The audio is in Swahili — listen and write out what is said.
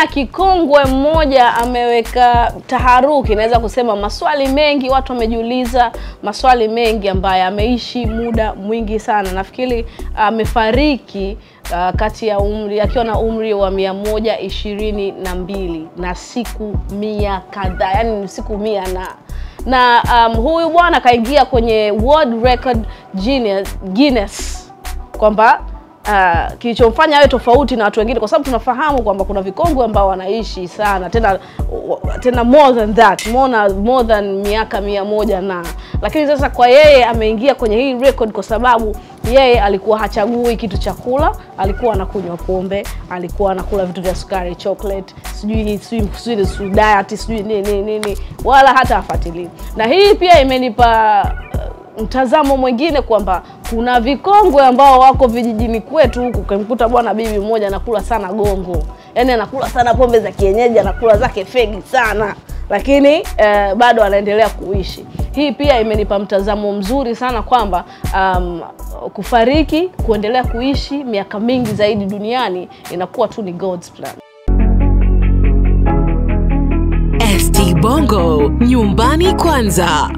Kikongwe mmoja ameweka taharuki, naweza kusema maswali mengi, watu wamejiuliza maswali mengi, ambaye ameishi muda mwingi sana. Nafikiri amefariki kati ya umri akiwa na umri wa 122 na siku 100 kadhaa, yani siku 100 na huyu bwana kaingia kwenye World Record Guinness kwamba kilichomfanya awe tofauti na watu wengine, kwa sababu tunafahamu kwamba kuna vikongwe ambao wanaishi sana, tena more than that, more than miaka 100 na. Lakini sasa kwa yeye ameingia kwenye hii record kwa sababu yeye alikuwa hachagui kitu cha kula, alikuwa anakunywa pombe, alikuwa anakula vitu vya sukari, chocolate, sijui diet, sijui nini, wala hata afuatilie. Na hii pia imenipa mtazamo mwingine kwamba kuna vikongwe ambao wako vijijini kwetu huku, kumkuta bwana bibi mmoja anakula sana gongo, yani anakula sana pombe za kienyeji, anakula zake fegi sana, lakini bado anaendelea kuishi. Hii pia imenipa mtazamo mzuri sana kwamba kufariki, kuendelea kuishi miaka mingi zaidi duniani inakuwa tu ni God's plan. ST Bongo, nyumbani kwanza.